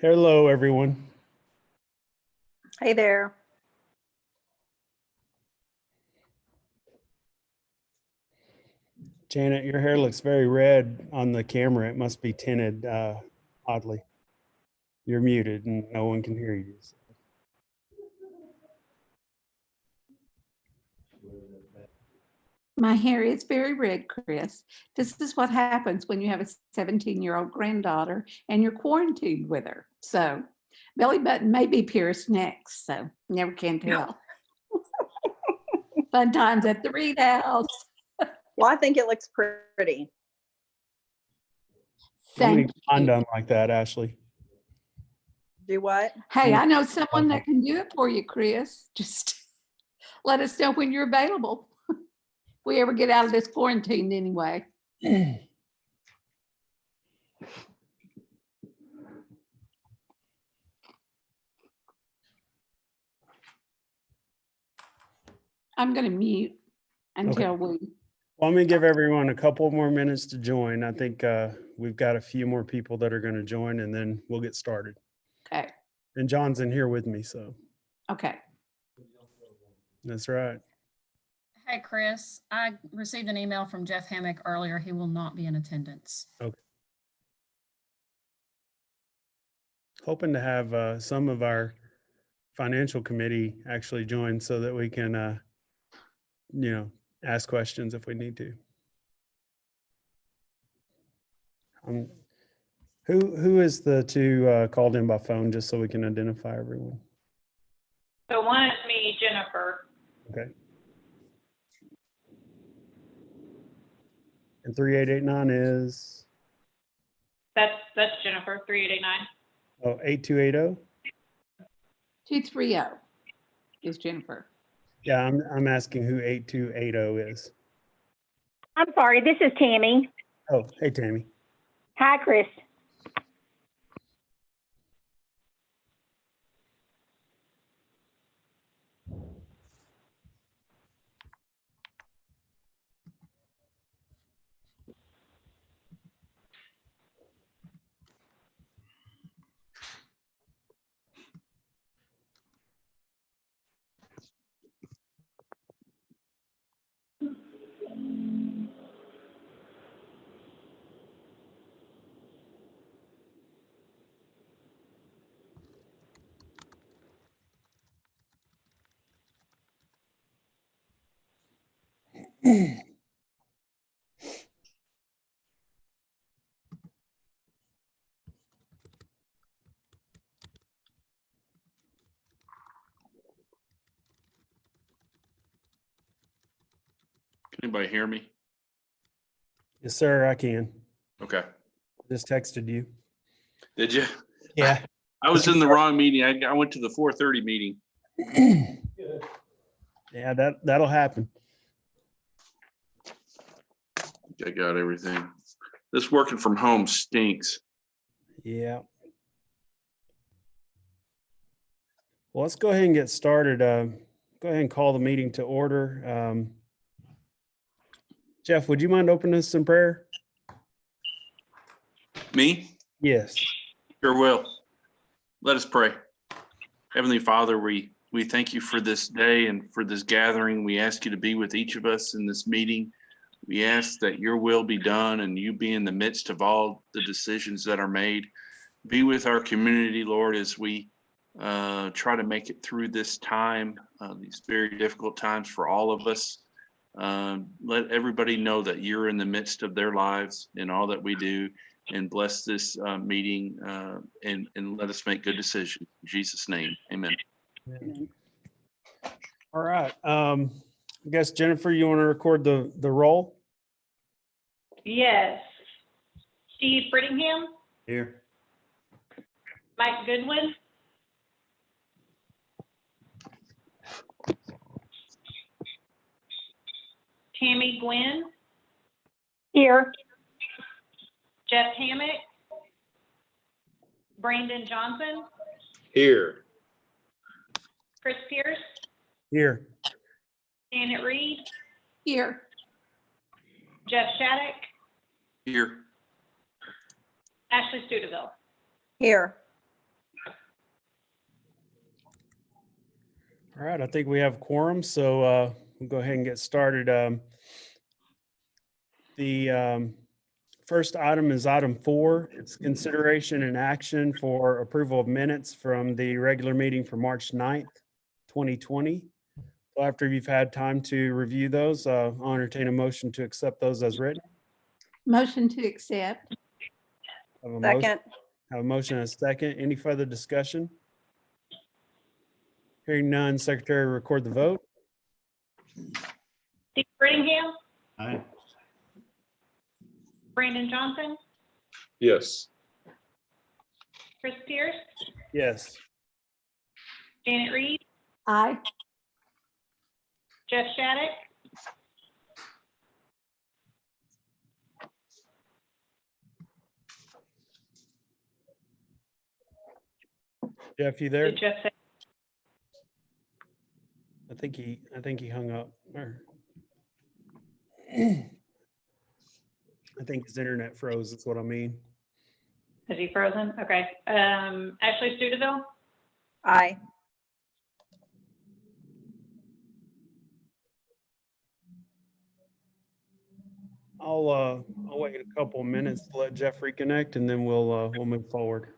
Hello, everyone. Hey there. Janet, your hair looks very red on the camera. It must be tinted oddly. You're muted and no one can hear you. My hair is very red, Chris. This is what happens when you have a 17-year-old granddaughter and you're quarantined with her. So belly button may be pierced next, so never can tell. Fun times at the Reed house. Well, I think it looks pretty. Somebody Thank find you. them like that, Ashley. Do what? Hey, I know someone that can do it for you, Chris. Just let us know when you're available. We ever get out of this quarantine anyway. I'm going to mute until we. Well, let me give everyone a couple more minutes to join. I think we've got a few more people that are going to join and then we'll get started. Okay. And John's in here with me, so Okay. that's right. Hey, Chris, I received an email from Jeff Hammock earlier. He will not be in attendance. Hoping to have some of our financial committee actually join so that we can, ask questions if we need to. Who is the two called in by phone, just so we can identify everyone? So one is me, Jennifer. Okay. And 3889 is? That's Jennifer, 3889. Oh, 8280? 230 is Jennifer. Yeah, I'm asking who 8280 is. I'm sorry, this is Tammy. Oh, hey, Tammy. Hi, Chris. Can anybody hear me? Yes, sir, I can. Okay. Just texted you. Did you? Yeah. I was in the wrong meeting. I went to the 4:30 meeting. Yeah, that'll happen. I got everything. This working from home stinks. Yeah. Well, let's go ahead and get started. Go ahead and call the meeting to order. Jeff, would you mind opening us in prayer? Me? Yes. Sure will. Let us pray. Heavenly Father, we thank you for this day and for this gathering. We ask you to be with each of us in this meeting. We ask that your will be done and you be in the midst of all the decisions that are made. Be with our community, Lord, as we try to make it through this time, these very difficult times for all of us. Let everybody know that you're in the midst of their lives in all that we do, and bless this meeting and let us make good decisions. In Jesus' name, amen. All right. I guess, Jennifer, you want to record the roll? Yes. Steve Brittingham, Here. Mike Goodwin, Tammy Gwynn, Here. Jeff Hammock, Brandon Johnson, Here. Chris Pierce, Here. Janet Reed, Here. Jeff Shattuck, Here. Ashley Studeville. Here. All right, I think we have quorum, so we'll go ahead and get started. The first item is item 4. It's consideration and action for approval of minutes from the regular meeting for March 9th, 2020. So after you've had time to review those, I'll entertain a motion to accept those as written. Motion to accept. Have a motion- Second. Have a motion and a second. Any further discussion? Hearing none, Secretary, record the vote. Steve Brittingham, Aye. Brandon Johnson, Yes. Chris Pierce, Yes. Janet Reed, Aye. Jeff Shattuck, Jeff, you there? did Jeff say? I think he hung up. Or I think his internet froze. That's what I mean. Is he frozen? Okay. Ashley Studeville, Aye. I'll wait a couple of minutes to let Jeff reconnect, and then we'll move forward.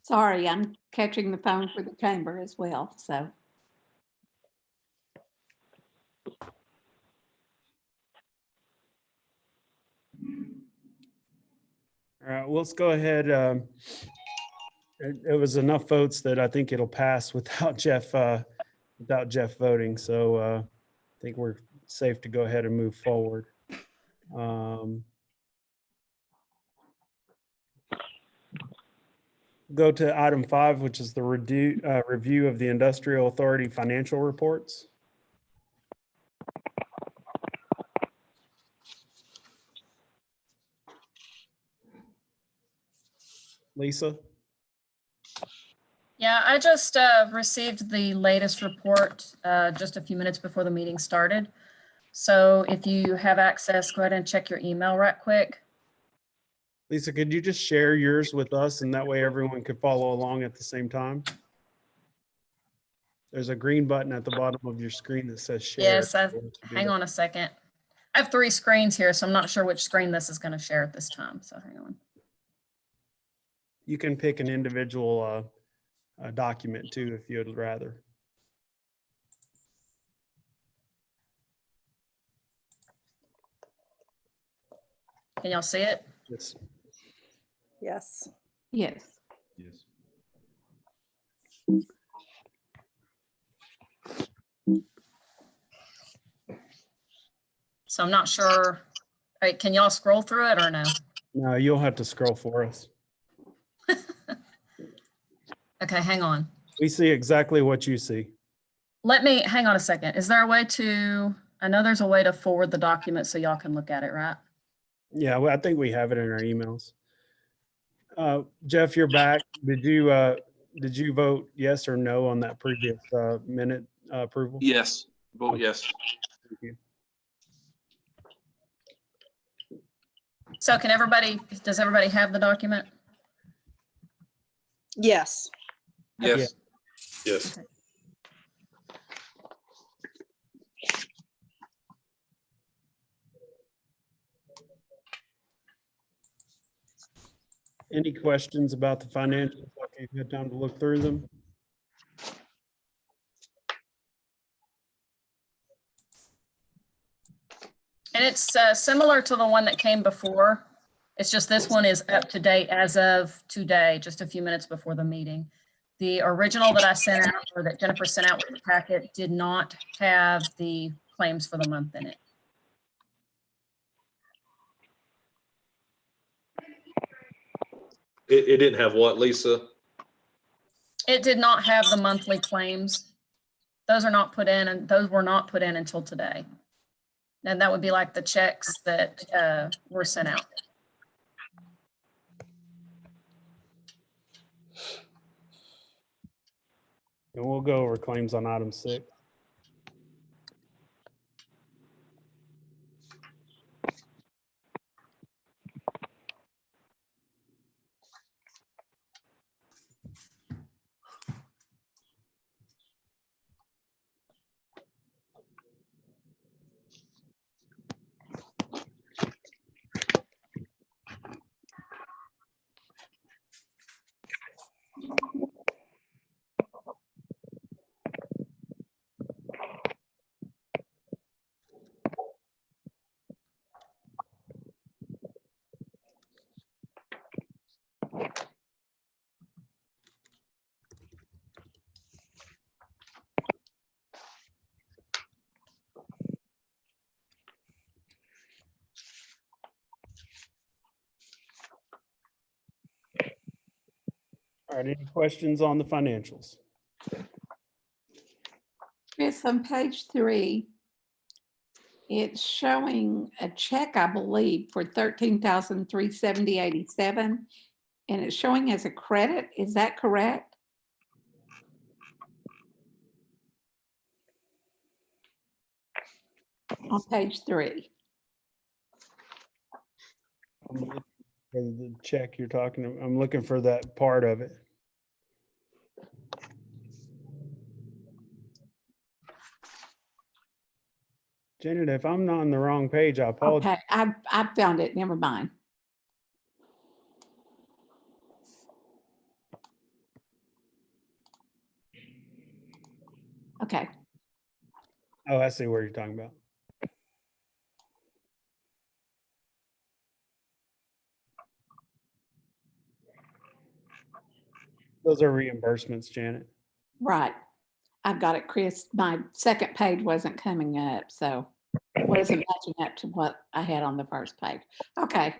Sorry, I'm catching the phone for the chamber as well, so. All right, well, let's go ahead. It was enough votes that I think it'll pass without Jeff voting. So I think we're safe to go ahead and move forward. Go to item 5, which is the review of the Industrial Authority financial reports. Lisa? Yeah, I just received the latest report just a few minutes before the meeting started. So if you have access, go ahead and check your email right quick. Lisa, could you just share yours with us, and that way everyone could follow along at the same time? There's a green button at the bottom of your screen that says share. Yes, hang on a second. I have 3 screens here, so I'm not sure which screen this is going to share at this time. So hang on. You can pick an individual document too, if you'd rather. Can y'all see it? Yes. Yes. Yes. Yes. So I'm not sure. All right, can y'all scroll through it or no? No, you'll have to scroll for us. Okay, hang on. We see exactly what you see. Hang on a second. Is there a way to, I know there's a way to forward the document so y'all can look at it, right? Yeah, well, I think we have it in our emails. Jeff, you're back. Did you vote yes or no on that previous minute approval? Yes. Vote yes. Thank you. So does everybody have the document? Yes. Yes. Yes. Any questions about the financials? Okay, you've had time to look through them. And it's similar to the one that came before. It's just this one is up to date as of today, just a few minutes before the meeting. The original that I sent out, or that Jennifer sent out with the packet, did not have the claims for the month in it. It didn't have what, Lisa? It did not have the monthly claims. Those are not put in, and those were not put in until today. And that would be like the checks that were sent out. And we'll go over claims on item 6. All right, any questions on the financials? Chris, on page 3, it's showing a check, I believe, for $13,370.87, and it's showing as a credit. Is that correct? On page 3. I'm looking for the check you're talking, I'm looking for that part of it. Janet, if I'm not on the wrong page, I apologize. Okay, I found it. Never mind. Okay, Oh, I see where you're talking about. Those are reimbursements, Janet. right. I've got it, Chris. My second page wasn't coming up, so it wasn't matching up to what I had on the first page. Okay,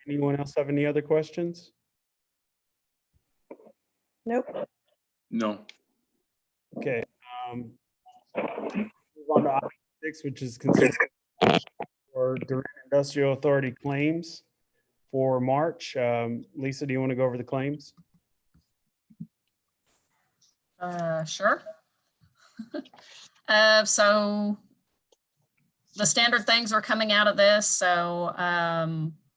Anyone else have any other questions? Nope. No. Okay. Move on to item 6, which is considered for Durant Industrial Authority claims for March. Lisa, do you want to go over the claims? Sure. So the standard things are coming out of this. So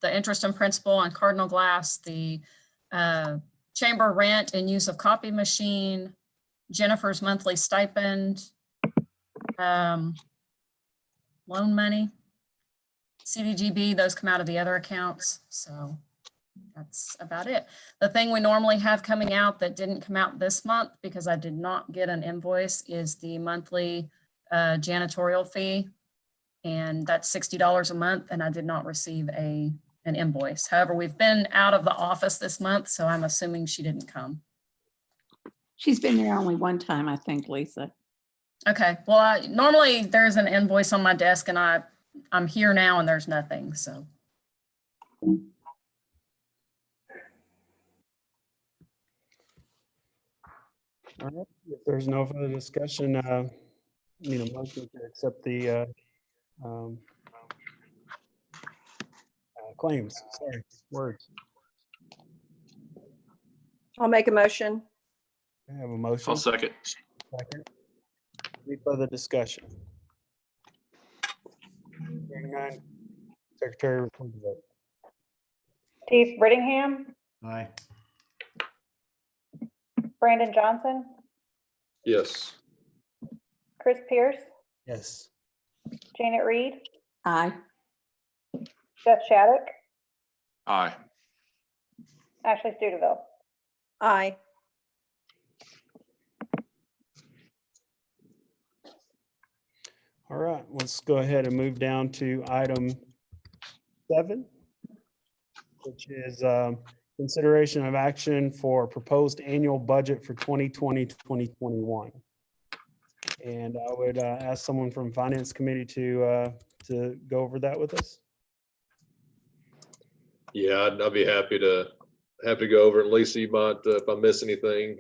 the interest and principal on Cardinal Glass, the chamber rent and use of copy machine, Jennifer's monthly stipend, loan money, CDGB, those come out of the other accounts. So that's about it. The thing we normally have coming out that didn't come out this month because I did not get an invoice is the monthly janitorial fee. And that's $60 a month, and I did not receive an invoice. However, we've been out of the office this month, so I'm assuming she didn't come. she's been there only one time, I think, Lisa. Okay, well, normally there's an invoice on my desk and I'm here now and there's nothing, so. All right. If there's no further discussion, need a motion to accept the claims. Sorry, words. I'll make a motion. I have a motion. I'll second. Second. Any further discussion? Hearing none. Secretary, report the vote. Steve Brittingham, Aye. Brandon Johnson, Yes. Chris Pierce, Yes. Janet Reed, Aye. Jeff Shattuck, Aye. Ashley Studeville. Aye. All right, let's go ahead and move down to item 7, which is consideration of action for proposed annual budget for 2020 to 2021. And I would ask someone from Finance Committee to go over that with us. Yeah, I'd be happy to go over it. Lisa, you might, if I miss anything,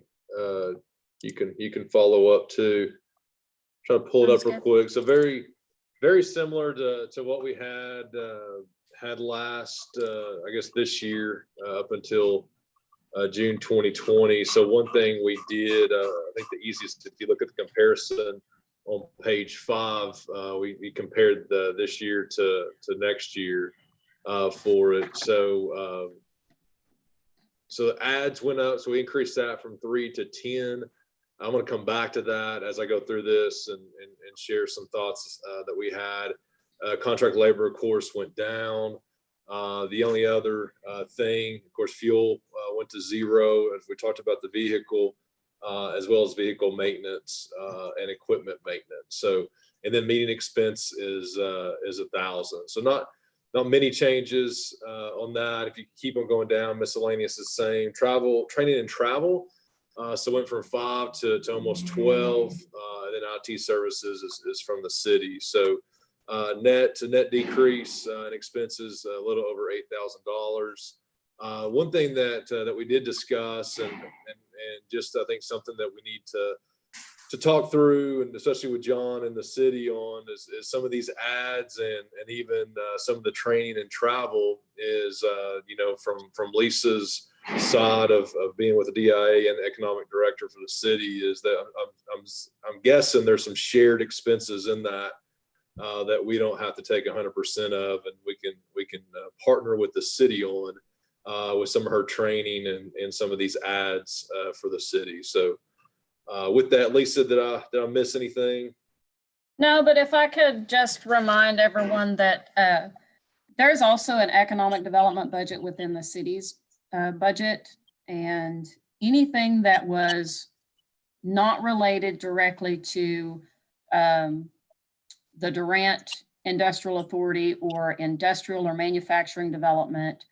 you can follow up too. Try to pull it up Sounds real good. quick. So very similar to what we had last, I guess this year, up until June 2020. So one thing we did, I think the easiest, if you look at the comparison on page 5, we compared this year to next year for it. So the ads went up, so we increased that from 3 to 10. I'm going to come back to that as I go through this and share some thoughts that we had. Contract labor, of course, went down. The only other thing, of course, fuel went to 0. As we talked about the vehicle, as well as vehicle maintenance and equipment maintenance. So, and then meeting expense is 1,000. So not many changes on that. If you keep on going down, miscellaneous is the same. Travel, training and travel. So went from 5 to almost 12. And then IT services is from the city. So net decrease in expenses a little over $8,000. One thing that we did discuss and just I think something that we need to talk through, and especially with John and the city on, is some of these ads and even some of the training and travel is from Lisa's side of being with the DIA and the economic director for the city, is that I'm guessing there's some shared expenses in that that we don't have to take 100% of, and we can partner with the city on with some of her training and some of these ads for the city. So with that, Lisa, did I miss anything? No, but if I could just remind everyone that there's also an economic development budget within the city's budget, and anything that was not related directly to the Durant Industrial Authority or industrial or manufacturing development,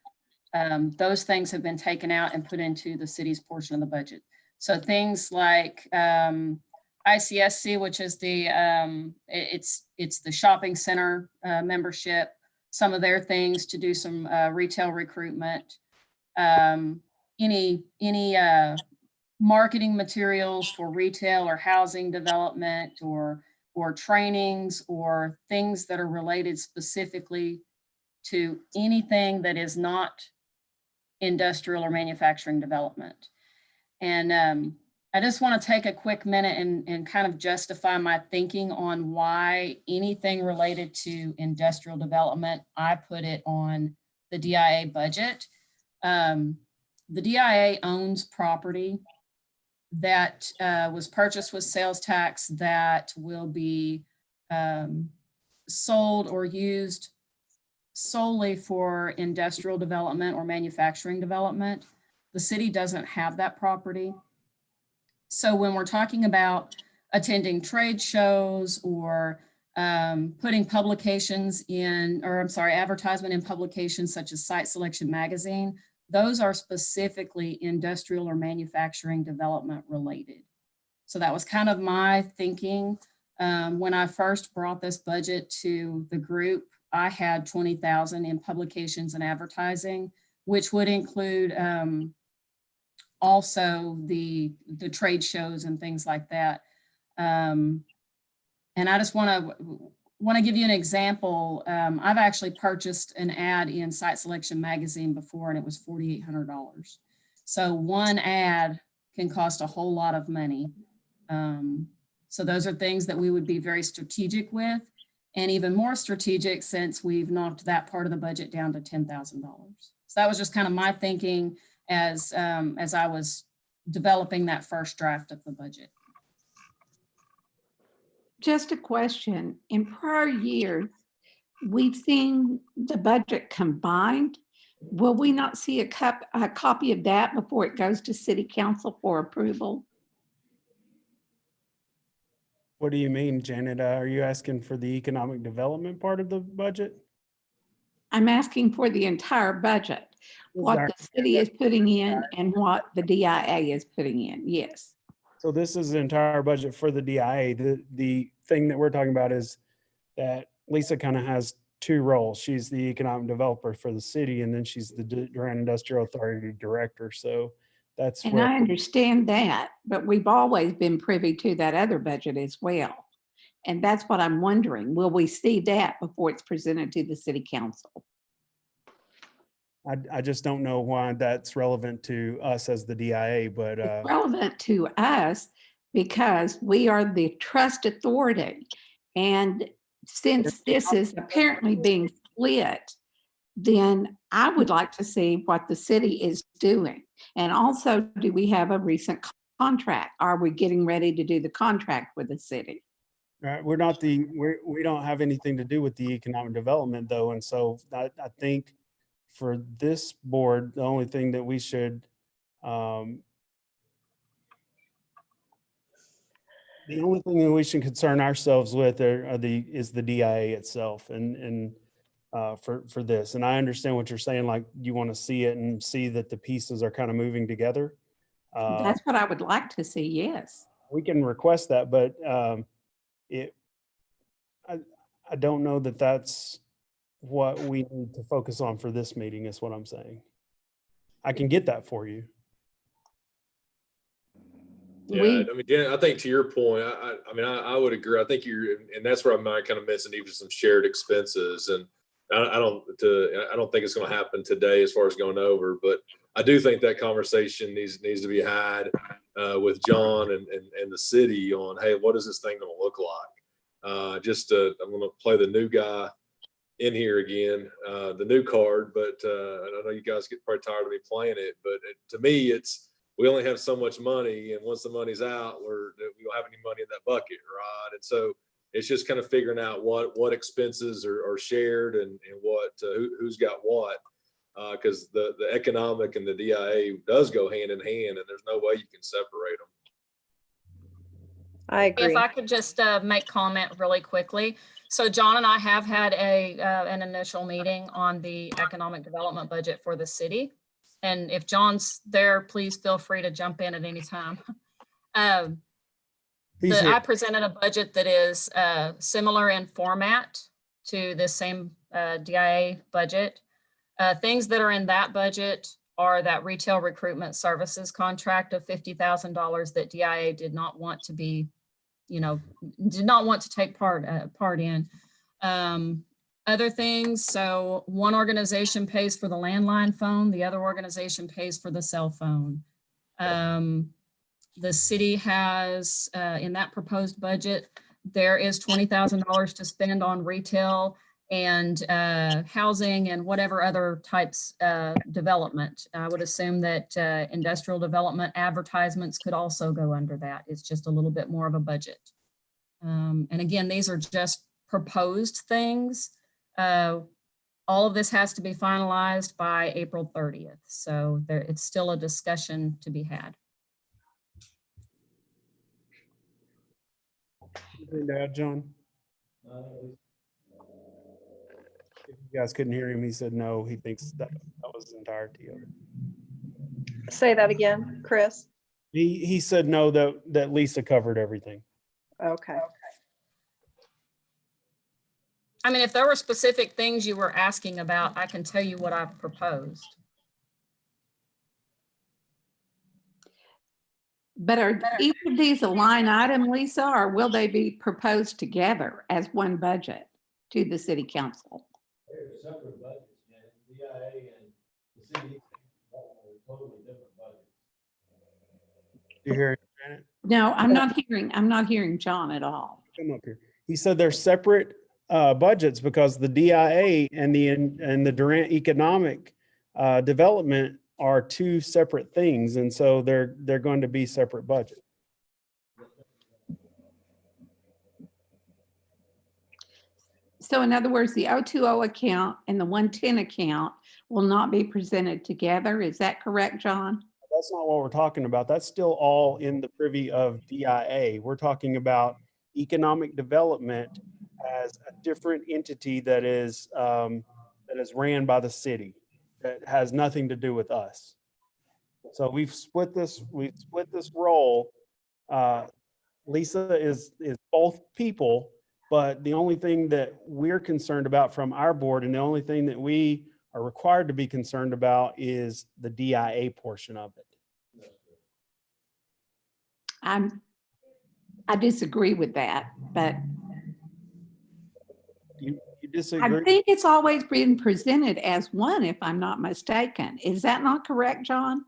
those things have been taken out and put into the city's portion of the budget. So things like ICSC, which is it's the shopping center membership, some of their things to do some retail recruitment, any marketing materials for retail or housing development or trainings or things that are related specifically to anything that is not industrial or manufacturing development. And I just want to take a quick minute and kind of justify my thinking on why anything related to industrial development, I put it on the DIA budget. The DIA owns property that was purchased with sales tax that will be sold or used solely for industrial development or manufacturing development. The city doesn't have that property. So when we're talking about attending trade shows or putting publications in, or I'm sorry, advertisement in publications such as Site Selection Magazine, those are specifically industrial or manufacturing development related. So that was kind of my thinking. When I first brought this budget to the group, I had 20,000 in publications and advertising, which would include also the trade shows and things like that. And I just want to give you an example. I've actually purchased an ad in Site Selection Magazine before, and it was $4,800. So one ad can cost a whole lot of money. So those are things that we would be very strategic with, and even more strategic since we've knocked that part of the budget down to $10,000. So that was just kind of my thinking as I was developing that first draft of the budget. Just a question. In prior years, we've seen the budget combined. Will we not see a copy of that before it goes to City Council for approval? What do you mean, Janet? Are you asking for the economic development part of the budget? I'm asking for the entire budget, what the city is putting in and what the DIA is putting in. Yes. So this is the entire budget for the DIA. The thing that we're talking about is that Lisa kind of has two roles. She's the economic developer for the city, and then she's the Durant Industrial Authority director. So that's And where I understand that, but we've always been privy to that other budget as well. And that's what I'm wondering. Will we see that before it's presented to the city council? I just don't know why that's relevant to us as the DIA, but It's relevant to us because we are the trust authority. And since this is apparently being split, then I would like to see what the city is doing. And also, do we have a recent contract? Are we getting ready to do the contract with the city? we're not we don't have anything to do with the economic development though. And so I think for this board, the only thing that we should, the only thing that we should concern ourselves with is the DIA itself and for this. And I understand what you're saying, like you want to see it and see that the pieces are kind of moving together. That's what I would like to see, yes. We can request that, but I don't know that that's what we need to focus on for this meeting is what I'm saying. I can get that for you. Yeah, I mean, Dan, I think to your point, I would agree. I think and that's where I'm kind of missing even some shared expenses. And I don't think it's going to happen today as far as going over, but I do think that conversation needs to be had with John and the city on, hey, what is this thing going to look like? I'm going to play the new guy in here again, the new card, but I know you guys get probably tired of me playing it, but to me, we only have so much money, and once the money's out, we don't have any money in that bucket, right? And so it's just kind of figuring out what expenses are shared and what who's got what, because the economic and the DIA does go hand in hand, and there's no way you can separate them. I agree. If I could just make comment really quickly. So John and I have had an initial meeting on the economic development budget for the city. And if John's there, please feel free to jump in at any time. I presented a budget that is similar in format to this same DIA budget. Things that are in that budget are that retail recruitment services contract of $50,000 that DIA did not want to be, did not want to take part in. Other things, so one organization pays for the landline phone, the other organization pays for the cell phone. The city has, in that proposed budget, there is $20,000 to spend on retail and housing and whatever other types development. I would assume that industrial development advertisements could also go under that. It's just a little bit more of a budget. And again, these are just proposed things. All of this has to be finalized by April 30th. So it's still a discussion to be had. Anything to add, John? If you guys couldn't hear him, he said no, he thinks that was the entirety of it. Say that again, Chris. He said no, that Lisa covered everything. Okay. I mean, if there were specific things you were asking about, I can tell you what I've proposed. But are each of these a line item, Lisa, or will they be proposed together as one budget to the city council? They're separate budgets, man. DIA and the city are totally different budgets. Do you hear it, Janet? No, I'm not hearing John at all. Come up here. He said they're separate budgets because the DIA and the Durant Economic Development are two separate things, and so they're going to be separate budgets. So in other words, the 020 account and the 110 account will not be presented together. Is that correct, John? That's not what we're talking about. That's still all in the privy of DIA. We're talking about economic development as a different entity that is ran by the city, that has nothing to do with us. So we've split this role. Lisa is both people, but the only thing that we're concerned about from our board, and the only thing that we are required to be concerned about, is the DIA portion of it. I disagree with that, but You I disagree? think it's always been presented as one, if I'm not mistaken. Is that not correct, John?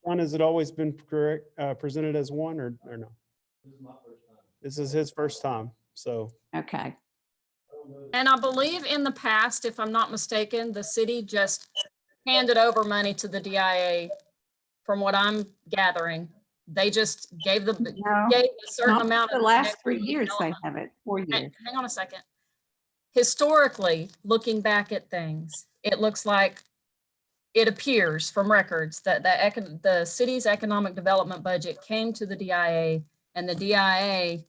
John, has it always been correct, presented as one or no? This is my first time. This is his first time, so. Okay. I don't know. And I believe in the past, if I'm not mistaken, the city just handed over money to the DIA. From what I'm gathering, they just gave No, gave a certain not amount the of. last 3 years they development. have it, 4 years. Hang on a second. Historically, looking back at things, it looks like it appears from records that the city's economic development budget came to the DIA and the DIA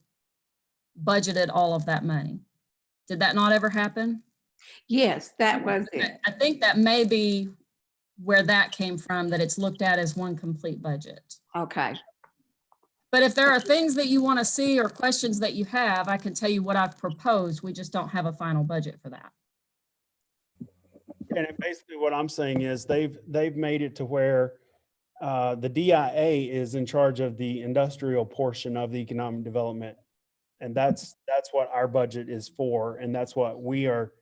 budgeted all of that money. Did that not ever happen? Yes, that was it. I think that may be where that came from, that it's looked at as one complete budget. Okay. But if there are things that you want to see or questions that you have, I can tell you what I've proposed. We just don't have a final budget for that. And basically what I'm saying is they've made it to where the DIA is in charge of the industrial portion of the economic development. And that's what our budget is for. And that's what we are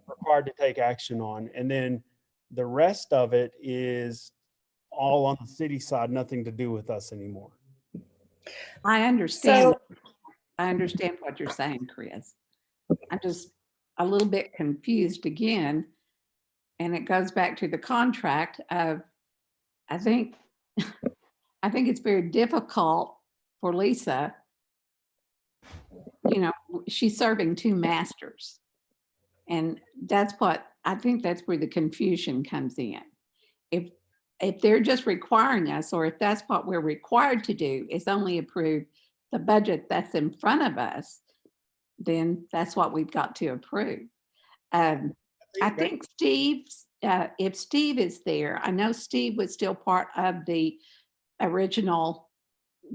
required to take action on. And then the rest of it is all on the city side, nothing to do with us anymore. I understand. So- I understand what you're saying, Chris. I'm just a little bit confused again. And it goes back to the contract of, I think it's very difficult for Lisa. You know, she's serving two masters. And I think that's where the confusion comes in. If they're just requiring us, or if that's what we're required to do, is only approve the budget that's in front of us, then that's what we've got to approve. I think Steve's, if Steve is there, I know Steve was still part of the original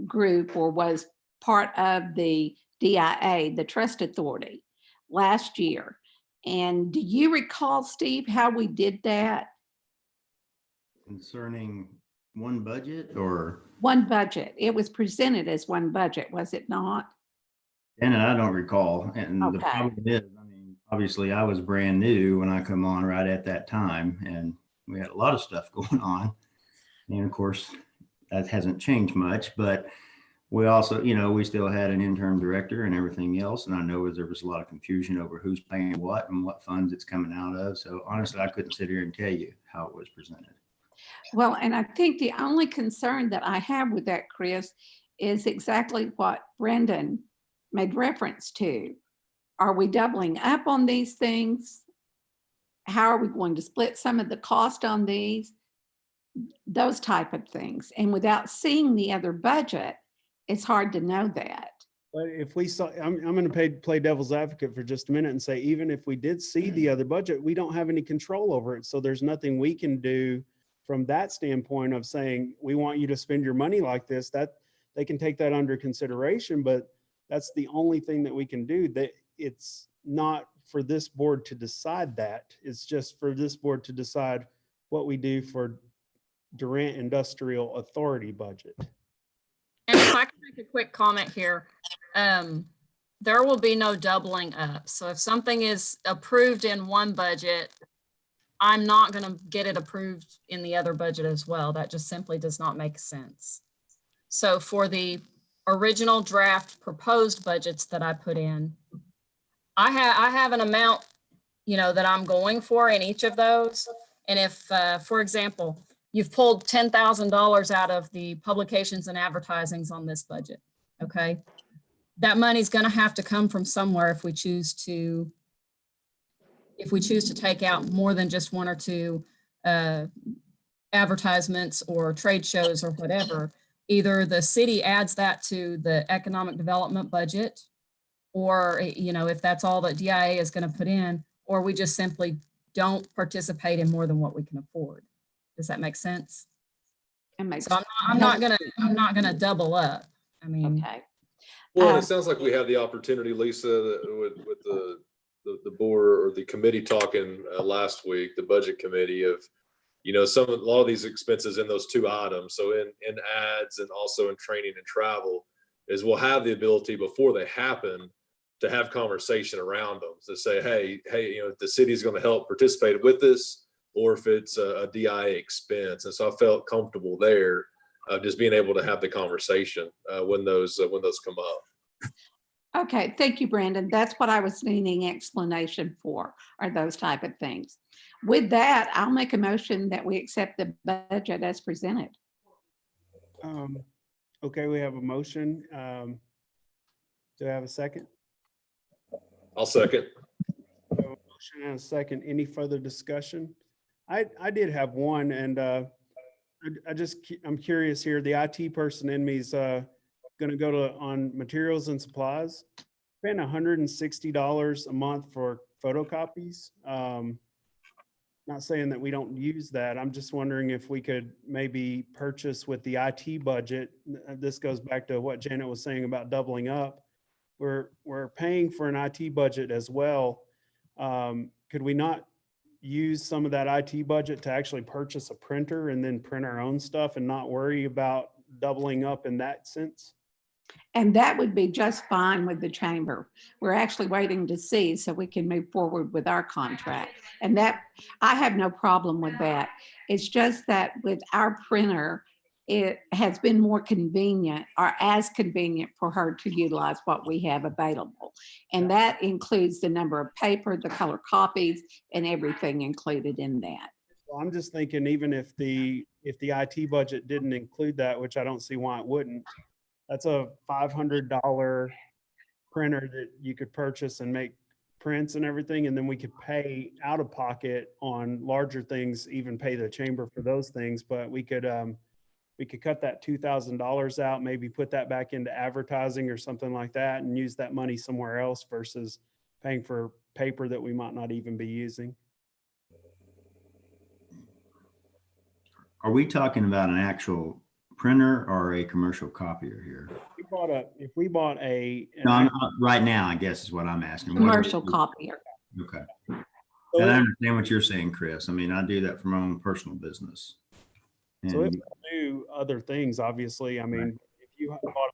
group, or was part of the DIA, the Trust Authority, last year. And do you recall, Steve, how we did that? Concerning one budget or? One budget. It was presented as one budget, was it not? And I don't recall. And the Okay. problem is, I mean, obviously I was brand new when I come on right at that time, and we had a lot of stuff going on. And of course, that hasn't changed much, but we also, we still had an interim director and everything else. And I know there was a lot of confusion over who's paying what and what funds it's coming out of. So honestly, I couldn't sit here and tell you how it was presented. Well, and I think the only concern that I have with that, Chris, is exactly what Brendan made reference to. Are we doubling up on these things? How are we going to split some of the cost on these? Those type of things. And without seeing the other budget, it's hard to know that. But if we saw, I'm going to play devil's advocate for just a minute and say, even if we did see the other budget, we don't have any control over it. So there's nothing we can do from that standpoint of saying, we want you to spend your money like this. That they can take that under consideration, but that's the only thing that we can do. That it's not for this board to decide that. It's just for this board to decide what we do for Durant Industrial Authority budget. And if I can make a quick comment here, there will be no doubling up. So if something is approved in one budget, I'm not going to get it approved in the other budget as well. That just simply does not make sense. So for the original draft proposed budgets that I put in, I have an amount, that I'm going for in each of those. And if, for example, you've pulled $10,000 out of the publications and advertisings on this budget, okay? That money's going to have to come from somewhere if we choose to take out more than just one or two advertisements or trade shows or whatever. Either the city adds that to the economic development budget, or, if that's all that DIA is going to put in, or we just simply don't participate in more than what we can afford. Does that make sense? It makes, So I'm not gonna double up. I mean, okay. Well, and it sounds like we have the opportunity, Lisa, with the board or the committee talking last week, the budget committee, of, a lot of these expenses in those two items. So in ads and also in training and travel, is we'll have the ability before they happen to have conversation around them, to say, hey, you know, if the city is going to help participate with this, or if it's a DIA expense. And so I felt comfortable there, just being able to have the conversation when those come up. Okay, thank you, Brandon. That's what I was needing explanation for, are those type of things. With that, I'll make a motion that we accept the budget as presented. Okay, we have a motion. Do I have a second? I'll second. We have a motion and a second. Any further discussion? I did have one, and I'm curious here. The IT person in me is going to go on materials and supplies. Spend $160 a month for photocopies. Not saying that we don't use that. I'm just wondering if we could maybe purchase with the IT budget. This goes back to what Janet was saying about doubling up. We're paying for an IT budget as well. Could we not use some of that IT budget to actually purchase a printer and then print our own stuff and not worry about doubling up in that sense? And that would be just fine with the chamber. We're actually waiting to see so we can move forward with our contract. And that, I have no problem with that. It's just that with our printer, it has been more convenient, or as convenient for her to utilize what we have available. And that includes the number of paper, the color copies, and everything included in that. Well, I'm just thinking, even if the IT budget didn't include that, which I don't see why it wouldn't, that's a $500 printer that you could purchase and make prints and everything. And then we could pay out of pocket on larger things, even pay the chamber for those things. But we could cut that $2,000 out, maybe put that back into advertising or something like that, and use that money somewhere else versus paying for paper that we might not even be using. Are we talking about an actual printer or a commercial copier here? If we bought a No, right now, I guess is what I'm asking. Commercial copier. Okay. And I understand what you're saying, Chris. I mean, I do that for my own personal business. So it And will do other things, obviously. I mean, if you bought a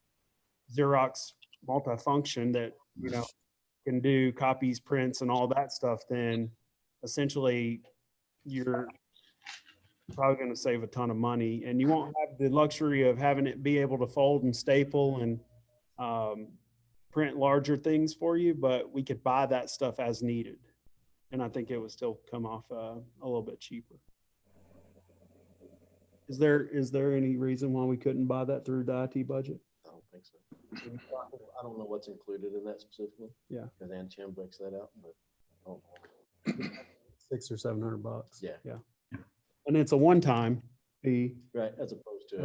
Xerox multifunction that, you know, can do copies, prints, and all that stuff, then essentially you're probably going to save a ton of money, and you won't have the luxury of having it be able to fold and staple and print larger things for you, but we could buy that stuff as needed. And I think it would still come off a little bit cheaper. Is there any reason why we couldn't buy that through the IT budget? I don't think so. I don't know what's included in that specifically. Yeah. Because Ann Chem breaks that out, but I don't know. $600 or $700. Yeah. Yeah. And it's a one-time fee Right, as opposed to.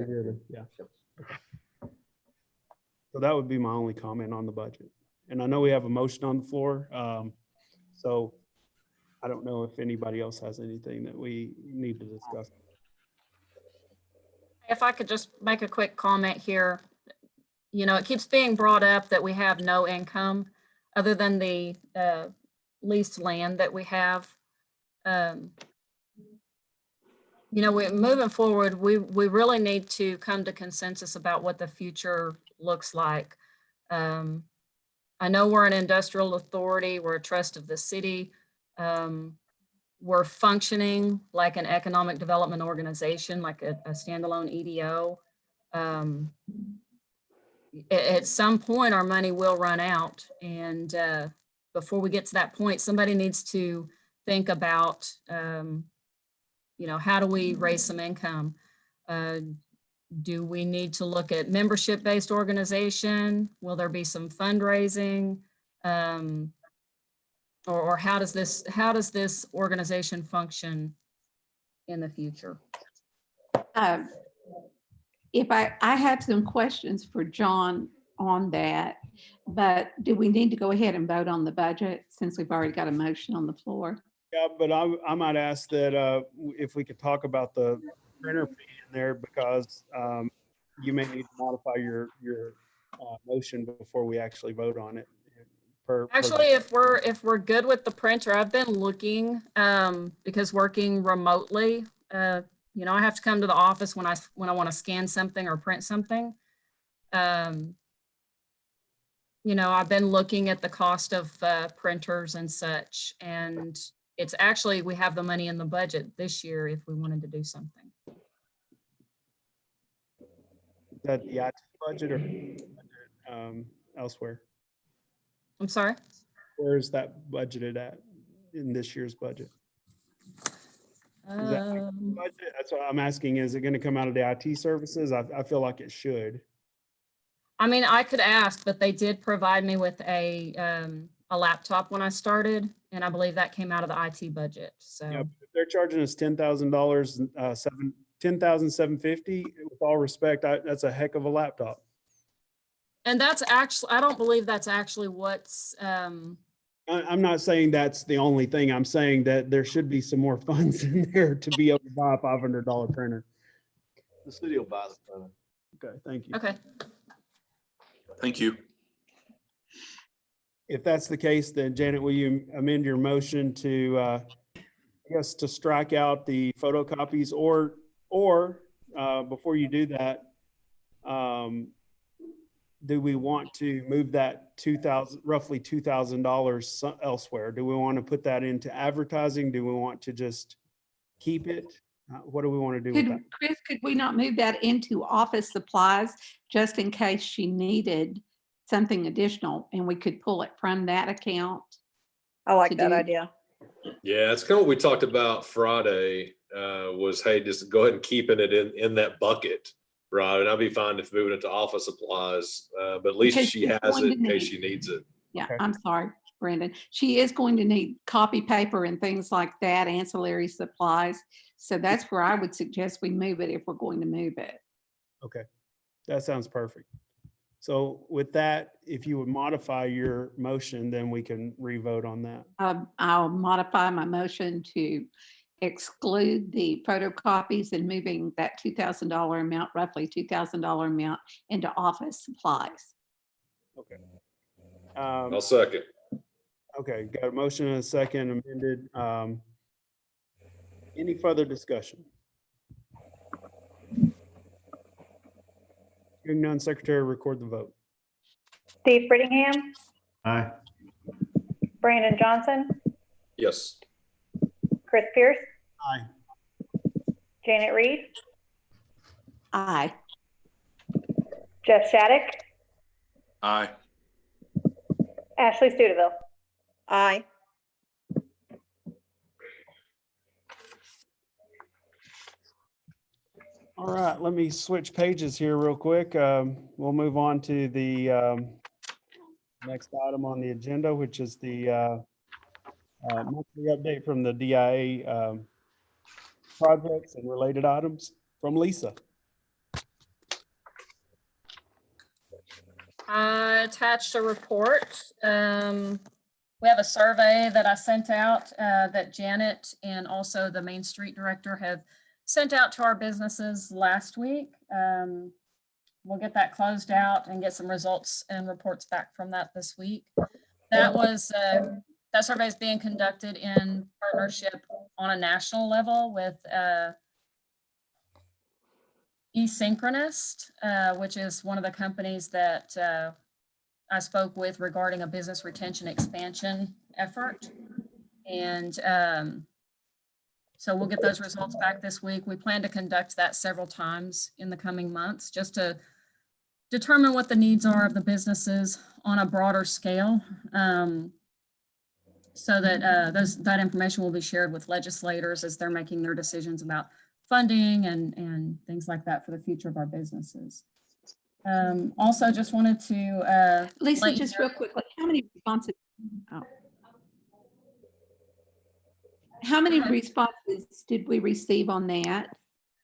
here. Yeah. Yep. So that would be my only comment on the budget. And I know we have a motion on the floor. So I don't know if anybody else has anything that we need to discuss. If I could just make a quick comment here. You know, it keeps being brought up that we have no income other than the leased land that we have. You know, moving forward, we really need to come to consensus about what the future looks like. I know we're an industrial authority, we're a trust of the city. We're functioning like an economic development organization, like a standalone EDO. At some point, our money will run out. And before we get to that point, somebody needs to think about, you know, how do we raise some income? Do we need to look at membership-based organization? Will there be some fundraising? Or how does this organization function in the future? If I have some questions for John on that, but do we need to go ahead and vote on the budget since we've already got a motion on the floor? Yeah, but I might ask that if we could talk about the printer fee in there, because you may need to modify your motion before we actually vote on it. Actually, if we're good with the printer, I've been looking because working remotely, you know, I have to come to the office when I want to scan something or print something. I've been looking at the cost of printers and such, and it's actually, we have the money in the budget this year if we wanted to do something. Is that the IT budget or elsewhere? I'm sorry? Where is that budgeted at in this year's budget? Is that budget? That's what I'm asking. Is it going to come out of the IT services? I feel like it should. I mean, I could ask, but they did provide me with a laptop when I started, and I believe that came out of the IT budget. So, Yeah, if they're charging us $10,000, $10,750. With all respect, that's a heck of a laptop. and that's actually, I don't believe that's actually what's, I'm not saying that's the only thing. I'm saying that there should be some more funds in there to be able to buy a $500 printer. The city will buy the printer. Okay, thank you. okay. Thank you. If that's the case, then Janet, will you amend your motion to, I guess, to strike out the photocopies or before you do that, do we want to move that roughly $2,000 elsewhere? Do we want to put that into advertising? Do we want to just keep it? What do we want to do with that? Chris, could we not move that into office supplies just in case she needed something additional and we could pull it from that account? I like To that do- idea. Yeah, it's kind of what we talked about Friday, was, hey, just go ahead and keeping it in that bucket, right? And I'd be fine if moving it to office supplies, but at least Because she she's has going it in to case need- she needs it. Yeah, Okay. I'm sorry, Brandon. She is going to need copy paper and things like that, ancillary supplies. So that's where I would suggest we move it if we're going to move it. Okay, that sounds perfect. So with that, if you would modify your motion, then we can re-vote on that. I'll modify my motion to exclude the photocopies and moving that $2,000 amount, roughly $2,000 amount, into office supplies. Okay. I'll second. Okay, got a motion and a second amended. Any further discussion? Hearing none, Secretary, record the vote. Steve Brittingham, Aye. Brandon Johnson, Yes. Chris Pierce, Aye. Janet Reed, Aye. Jeff Shattuck, Aye. Ashley Studeville. Aye. All right, let me switch pages here real quick. We'll move on to the next item on the agenda, which is the monthly update from the DIA projects and related items from Lisa. I attached a report. We have a survey that I sent out that Janet and also the Main Street Director have sent out to our businesses last week. We'll get that closed out and get some results and reports back from that this week. That survey is being conducted in partnership on a national level with eSynchronous, which is one of the companies that I spoke with regarding a business retention expansion effort. And so we'll get those results back this week. We plan to conduct that several times in the coming months just to determine what the needs are of the businesses on a broader scale, so that that information will be shared with legislators as they're making their decisions about funding and things like that for the future of our businesses. Also, just wanted to Lisa, let you just know- real quickly, how many responses? Oh. How many responses did we receive on that?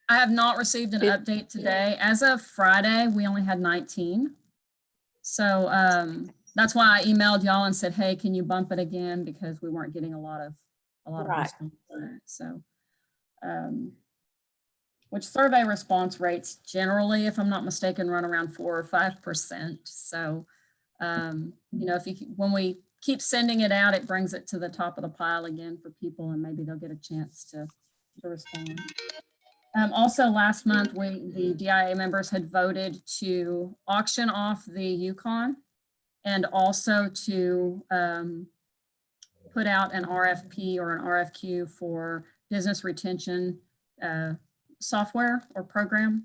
I have not received an update today. As of Friday, we only had 19. So that's why I emailed y'all and said, hey, can you bump it again? Because we weren't getting a lot of Right. response on it. So, which survey response rates generally, if I'm not mistaken, run around 4 or 5%. So, when we keep sending it out, it brings it to the top of the pile again for people, and maybe they'll get a chance to respond. Also, last month, the DIA members had voted to auction off the Yukon and also to put out an RFP or an RFQ for business retention software or program.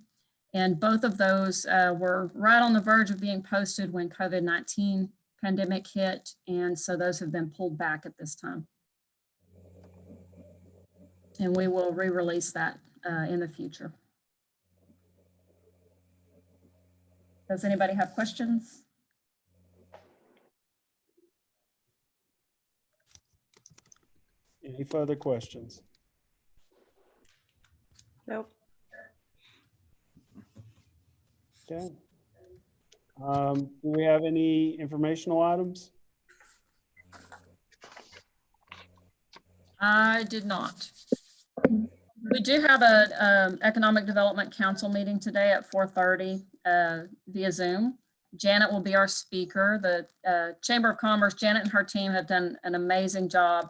And both of those were right on the verge of being posted when COVID-19 pandemic hit. And so those have been pulled back at this time. And we will re-release that in the future. Does anybody have questions? Any further questions? Nope. Okay. Do we have any informational items? I did not. We do have a Economic Development Council meeting today at 4:30 via Zoom. Janet will be our speaker. The Chamber of Commerce, Janet and her team have done an amazing job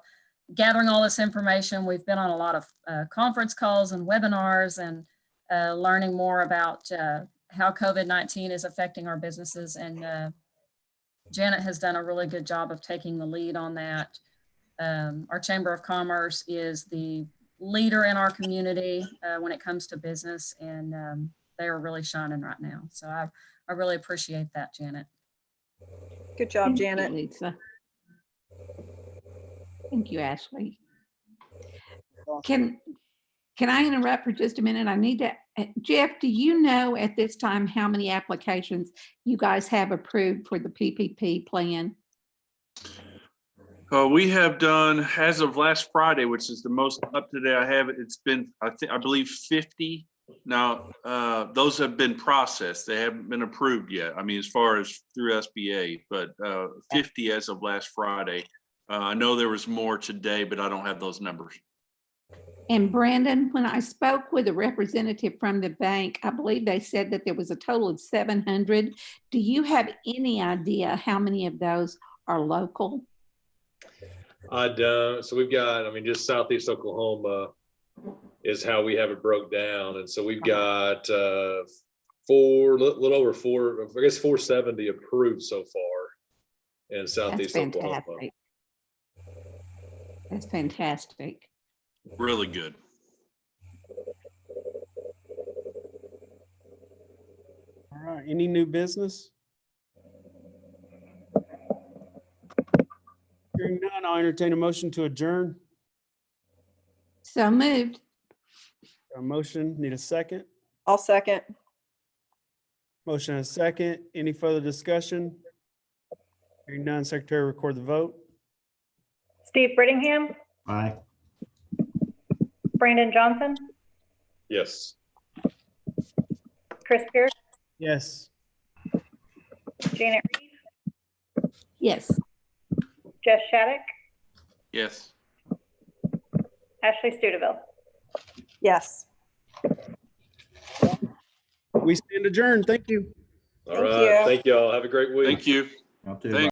gathering all this information. We've been on a lot of conference calls and webinars and learning more about how COVID-19 is affecting our businesses. And Janet has done a really good job of taking the lead on that. Our Chamber of Commerce is the leader in our community when it comes to business, and they are really shining right now. So I really appreciate that, Janet. Good job, Thank you, Janet. Lisa. Thank you, Ashley. Can I interrupt for just a minute? I need to, Jeff, do you know at this time how many applications you guys have approved for the PPP plan? We have done, as of last Friday, which is the most up to date I have, it's been, I believe 50. Now, those have been processed. They haven't been approved yet. I mean, as far as through SBA, but 50 as of last Friday. I know there was more today, but I don't have those numbers. And Brandon, when I spoke with a representative from the bank, I believe they said that there was a total of 700. Do you have any idea how many of those are local? I don't. So we've got, I mean, just Southeast Oklahoma is how we have it broke down. And so we've got little over 470 approved so far in That's Southeast Oklahoma. fantastic. That's fantastic. Really good. All right, any new business? Hearing none, I'll entertain a motion to adjourn. So moved. A motion, need a second? I'll second. Motion and a second. Any further discussion? Hearing none, Secretary, record the vote. Steve Brittingham, Aye. Brandon Johnson, Yes. Chris Pierce, Yes. Janet Reed, Yes. Jeff Shattuck, Yes. Ashley Studeville. Yes. We stand adjourned. Thank you. All Thank right. you. Thank y'all. Have a great week. Thank you. Y'all too. Thanks.